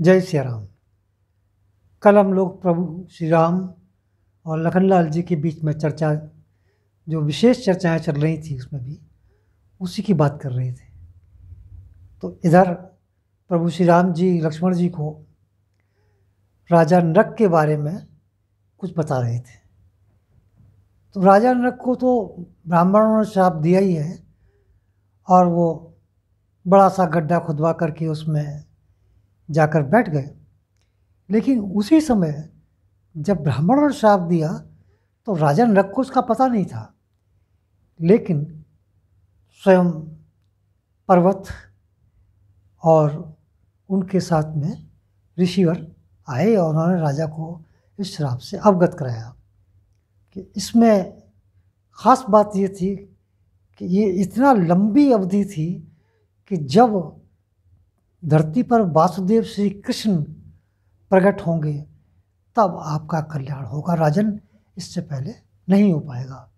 जय सिया राम। कल हम लोग प्रभु श्री राम और लखनलाल जी के बीच में चर्चा, जो विशेष चर्चाएं चल रही थी उसमें भी उसी की बात कर रहे थे। तो इधर प्रभु श्री राम जी लक्ष्मण जी को राजा नरक के बारे में कुछ बता रहे थे। तो राजा नरक को तो ब्राह्मणों ने श्राप दिया ही है और वो बड़ा सा गड्ढा खुदवा करके उसमें जाकर बैठ गए। लेकिन उसी समय जब ब्राह्मणों ने श्राप दिया तो राजा नरक को उसका पता नहीं था। लेकिन स्वयं पर्वत और उनके साथ में ऋषिवर आए और उन्होंने राजा को इस श्राप से अवगत कराया कि इसमें ख़ास बात ये थी कि ये इतना लंबी अवधि थी कि जब धरती पर वासुदेव श्री कृष्ण प्रकट होंगे तब आपका कल्याण होगा, राजन, इससे पहले नहीं हो पाएगा।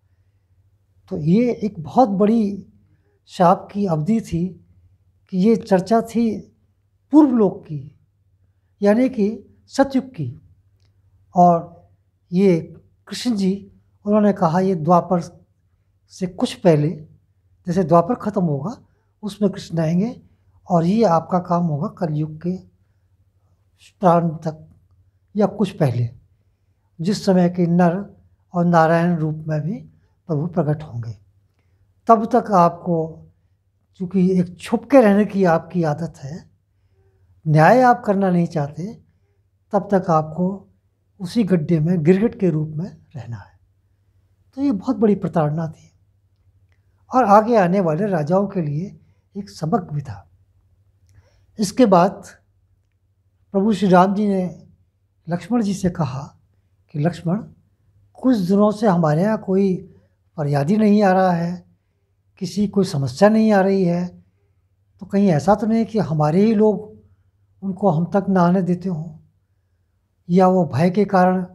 तो ये एक बहुत बड़ी शाप की अवधि थी कि ये चर्चा थी पूर्वलोक की, यानी कि सतयुग की। और ये कृष्ण जी उन्होंने कहा ये द्वापर से कुछ पहले, जैसे द्वापर खत्म होगा उसमें कृष्ण आएंगे और ये आपका काम होगा कलयुग के प्रारंभ तक या कुछ पहले, जिस समय के नर और नारायण रूप में भी प्रभु प्रकट होंगे। तब तक आपको, चूँकि एक छुप के रहने की आपकी आदत है, न्याय आप करना नहीं चाहते, तब तक आपको उसी गड्ढे में गिरगिट के रूप में रहना है। तो ये बहुत बड़ी प्रताड़ना थी और आगे आने वाले राजाओं के लिए एक सबक भी था। इसके बाद प्रभु श्री राम जी ने लक्ष्मण जी से कहा कि लक्ष्मण, कुछ दिनों से हमारे यहाँ कोई फरियादी नहीं आ रहा है, किसी कोई समस्या नहीं आ रही है, तो कहीं ऐसा तो नहीं कि हमारे ही लोग उनको हम तक ना आने देते हों, या वो भय के कारण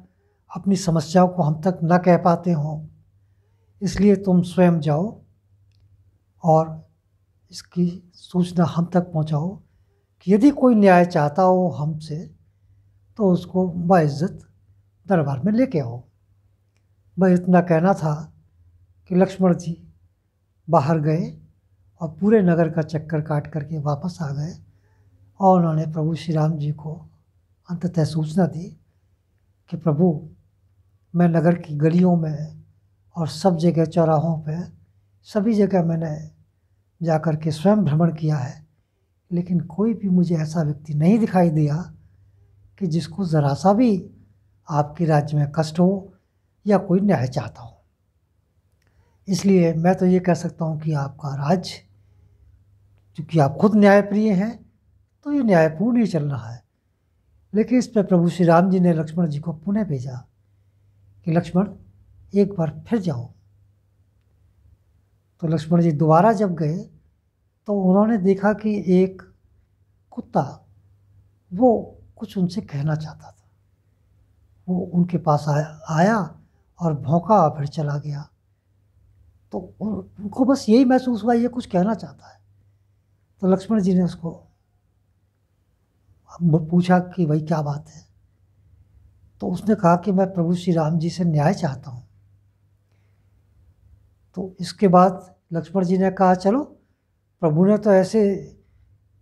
अपनी समस्याओं को हम तक ना कह पाते हों। इसलिए तुम स्वयं जाओ और इसकी सूचना हम तक पहुंचाओ कि यदि कोई न्याय चाहता हो हमसे तो उसको बाइज्जत दरबार में लेके आओ। बस इतना कहना था कि लक्ष्मण जी बाहर गए और पूरे नगर का चक्कर काट करके वापस आ गए और उन्होंने प्रभु श्री राम जी को अंततः सूचना दी कि प्रभु, मैं नगर की गलियों में और सब जगह चौराहों पे सभी जगह मैंने जा कर के स्वयं भ्रमण किया है, लेकिन कोई भी मुझे ऐसा व्यक्ति नहीं दिखाई दिया कि जिसको ज़रा सा भी आपके राज्य में कष्ट हो या कोई न्याय चाहता हो। इसलिए मैं तो ये कह सकता हूँ कि आपका राज्य, क्योंकि आप खुद न्यायप्रिय हैं, तो ये न्यायपूर्ण ही चल रहा है। लेकिन इस पर प्रभु श्री राम जी ने लक्ष्मण जी को पुनः भेजा कि लक्ष्मण, एक बार फिर जाओ। तो लक्ष्मण जी दोबारा जब गए तो उन्होंने देखा कि एक कुत्ता वो कुछ उनसे कहना चाहता था। वो उनके पास आया और भौंका और फिर चला गया। तो उनको बस यही महसूस हुआ ये कुछ कहना चाहता है। तो लक्ष्मण जी ने उसको पूछा कि भाई क्या बात है। तो उसने कहा कि मैं प्रभु श्री राम जी से न्याय चाहता हूँ। तो इसके बाद लक्ष्मण जी ने कहा चलो, प्रभु ने तो ऐसे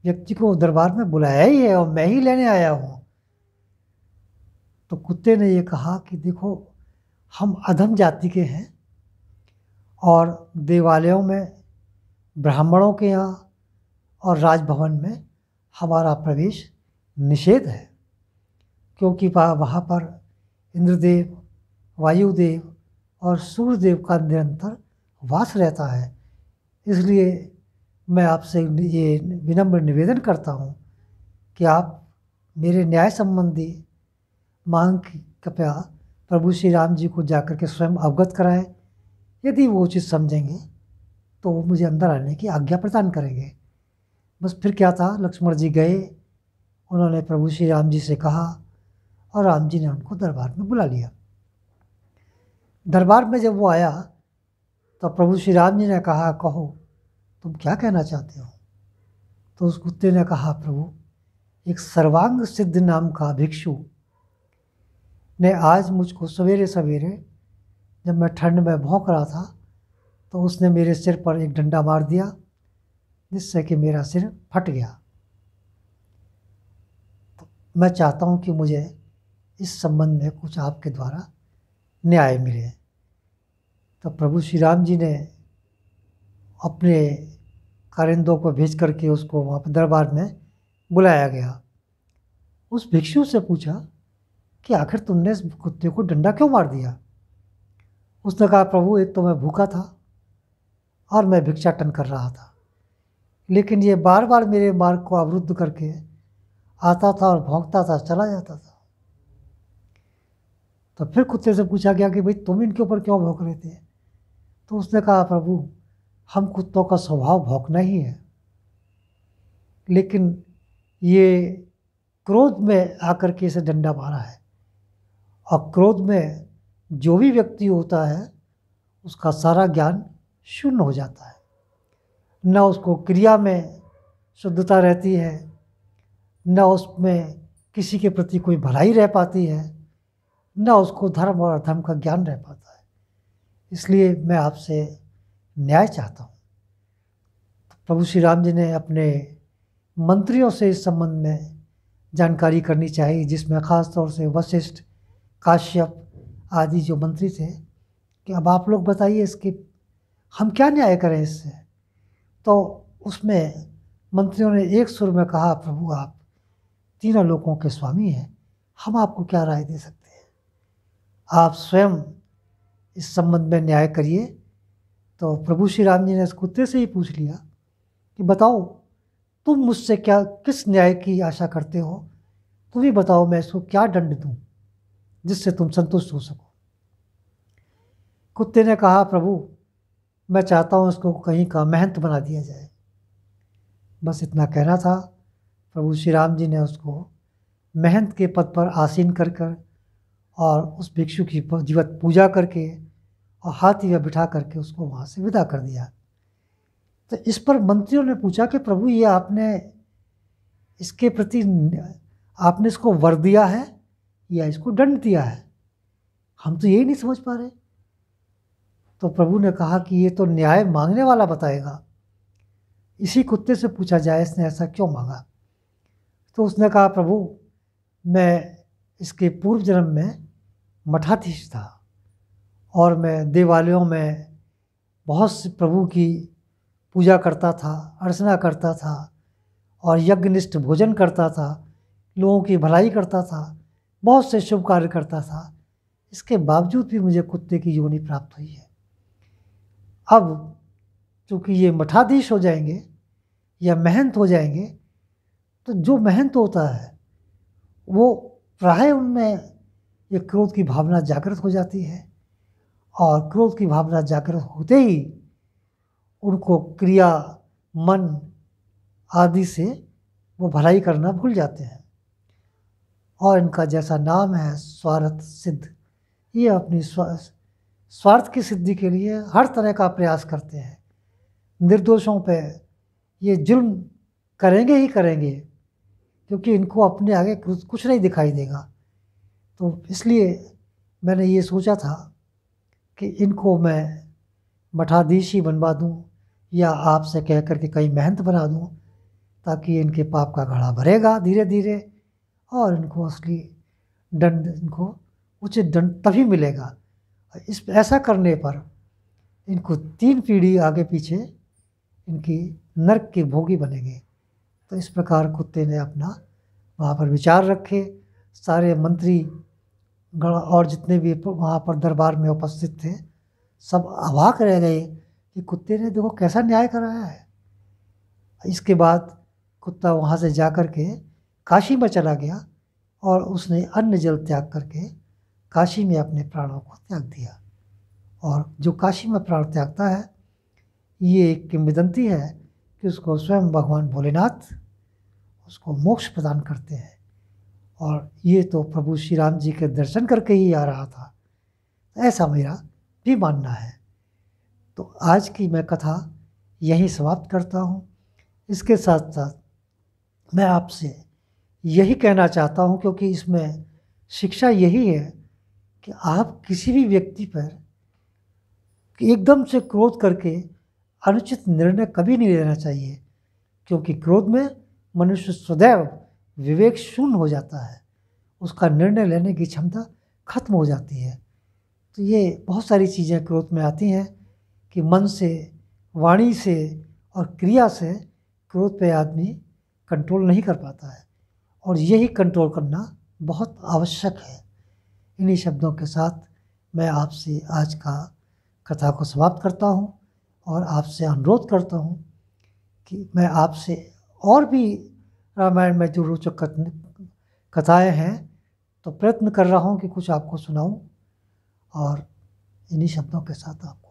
व्यक्ति को दरबार में बुलाया ही है और मैं ही लेने आया हूँ। तो कुत्ते ने ये कहा कि देखो, हम अधम जाति के हैं और देवालयों में, ब्राह्मणों के यहाँ और राजभवन में हमारा प्रवेश निषेध है, क्योंकि वहाँ पर इंद्रदेव, वायुदेव और सूर्यदेव का निरंतर वास रहता है। इसलिए मैं आपसे ये विनम्र निवेदन करता हूँ कि आप मेरे न्याय संबंधी मांग की कृपया प्रभु श्री राम जी को जाकर के स्वयं अवगत कराएं। यदि वो उचित समझेंगे तो वो मुझे अंदर आने की आज्ञा प्रदान करेंगे। बस फिर क्या था, लक्ष्मण जी गए, उन्होंने प्रभु श्री राम जी से कहा और राम जी ने उनको दरबार में बुला लिया। दरबार में जब वो आया तो प्रभु श्री राम जी ने कहा, कहो तुम क्या कहना चाहते हो। तो उस कुत्ते ने कहा, प्रभु एक सर्वांग सिद्ध नाम का भिक्षु ने आज मुझको सवेरे सवेरे, जब मैं ठंड में भौंक रहा था, तो उसने मेरे सिर पर एक डंडा मार दिया, जिससे कि मेरा सिर फट गया। तो मैं चाहता हूँ कि मुझे इस संबंध में कुछ आपके द्वारा न्याय मिले। तो प्रभु श्री राम जी ने अपने कारिंदों को भेज करके उसको वहाँ पर दरबार में बुलाया गया। उस भिक्षु से पूछा कि आखिर तुमने इस कुत्ते को डंडा क्यों मार दिया? उसने कहा, प्रभु एक तो मैं भूखा था और मैं भिक्षाटन कर रहा था, लेकिन ये बार बार मेरे मार्ग को अवरुद्ध करके आता था और भौंकता था, चला जाता था। तो फिर कुत्ते से पूछा गया कि भाई तुम इनके ऊपर क्यों भौंक रहे थे? तो उसने कहा, प्रभु हम कुत्तों का स्वभाव भौंकना ही है, लेकिन ये क्रोध में आकर के इसे डंडा मारा है, और क्रोध में जो भी व्यक्ति होता है उसका सारा ज्ञान शून्य हो जाता है, न उसको क्रिया में शुद्धता रहती है, न उसमें किसी के प्रति कोई भलाई रह पाती है, न उसको धर्म और अधर्म का ज्ञान रह पाता है। इसलिए मैं आपसे न्याय चाहता हूँ। प्रभु श्री राम जी ने अपने मंत्रियों से इस संबंध में जानकारी करनी चाहिए, जिसमें ख़ास तौर से वशिष्ठ, काश्यप आदि जो मंत्री थे, कि अब आप लोग बताइए इसके हम क्या न्याय करें इससे। तो उसमें मंत्रियों ने एक सुर में कहा, प्रभु आप तीनों लोगों के स्वामी हैं, हम आपको क्या राय दे सकते हैं, आप स्वयं इस संबंध में न्याय करिए। तो प्रभु श्री राम जी ने इस कुत्ते से ही पूछ लिया कि बताओ तुम मुझसे क्या, किस न्याय की आशा करते हो, तुम ही बताओ मैं इसको क्या दंड दूं जिससे तुम संतुष्ट हो सको। कुत्ते ने कहा, प्रभु मैं चाहता हूँ इसको कहीं का महंत बना दिया जाए। बस इतना कहना था। प्रभु श्री राम जी ने उसको महंत के पद पर आसीन कर कर और उस भिक्षु की जीवत पूजा करके और हाथी में बिठा करके उसको वहाँ से विदा कर दिया। तो इस पर मंत्रियों ने पूछा कि प्रभु ये आपने इसके प्रति आपने इसको वर दिया है या इसको दंड दिया है, हम तो यही नहीं समझ पा रहे। तो प्रभु ने कहा कि ये तो न्याय मांगने वाला बताएगा, इसी कुत्ते से पूछा जाए इसने ऐसा क्यों मांगा। तो उसने कहा, प्रभु मैं इसके पूर्व जन्म में मठाधीश था और मैं देवालयों में बहुत से प्रभु की पूजा करता था, अर्चना करता था और यज्ञनिष्ठ भोजन करता था, लोगों की भलाई करता था, बहुत से शुभ कार्य करता था। इसके बावजूद भी मुझे कुत्ते की योनि प्राप्त हुई है। अब चूँकि ये मठाधीश हो जाएंगे या महंत हो जाएंगे, तो जो महंत होता है वो प्राय उनमें ये क्रोध की भावना जागृत हो जाती है, और क्रोध की भावना जागृत होते ही उनको क्रिया, मन आदि से वो भलाई करना भूल जाते हैं, और इनका जैसा नाम है स्वार्थ सिद्ध, ये अपनी स्वार्थ की सिद्धि के लिए हर तरह का प्रयास करते हैं। निर्दोषों पे ये जुल्म करेंगे ही करेंगे, क्योंकि इनको अपने आगे कुछ नहीं दिखाई देगा। तो इसलिए मैंने ये सोचा था कि इनको मैं मठाधीश ही बनवा दूं या आपसे कह कर के कहीं महंत बना दूं, ताकि इनके पाप का घड़ा भरेगा धीरे धीरे, और इनको असली दंड, इनको उचित दंड तभी मिलेगा। इस ऐसा करने पर इनको 3 पीढ़ी आगे पीछे इनकी नरक के भोगी बनेंगे। तो इस प्रकार कुत्ते ने अपना वहाँ पर विचार रखे। सारे मंत्री गण और जितने भी वहाँ पर दरबार में उपस्थित थे सब अवाक रह गए कि कुत्ते ने देखो कैसा न्याय कराया है। इसके बाद कुत्ता वहाँ से जा कर के काशी में चला गया और उसने अन्न जल त्याग करके काशी में अपने प्राणों को त्याग दिया। और जो काशी में प्राण त्यागता है, ये एक किंवदंती है कि उसको स्वयं भगवान भोलेनाथ उसको मोक्ष प्रदान करते हैं। और ये तो प्रभु श्री राम जी के दर्शन करके ही आ रहा था, ऐसा मेरा भी मानना है। तो आज की मैं कथा यहीं समाप्त करता हूँ। इसके साथ साथ मैं आपसे यही कहना चाहता हूँ, क्योंकि इसमें शिक्षा यही है कि आप किसी भी व्यक्ति पर एकदम से क्रोध करके अनुचित निर्णय कभी नहीं लेना चाहिए, क्योंकि क्रोध में मनुष्य सदैव विवेक शून्य हो जाता है, उसका निर्णय लेने की क्षमता खत्म हो जाती है। तो ये बहुत सारी चीज़ें क्रोध में आती हैं कि मन से, वाणी से और क्रिया से क्रोध पे आदमी कंट्रोल नहीं कर पाता है, और यही कंट्रोल करना बहुत आवश्यक है। इन्हीं शब्दों के साथ मैं आपसे आज का कथा को समाप्त करता हूँ और आपसे अनुरोध करता हूँ कि मैं आपसे और भी रामायण में जो रोचक कथाएँ हैं तो प्रयत्न कर रहा हूँ कि कुछ आपको सुनाऊँ, और इन्हीं शब्दों के साथ आपको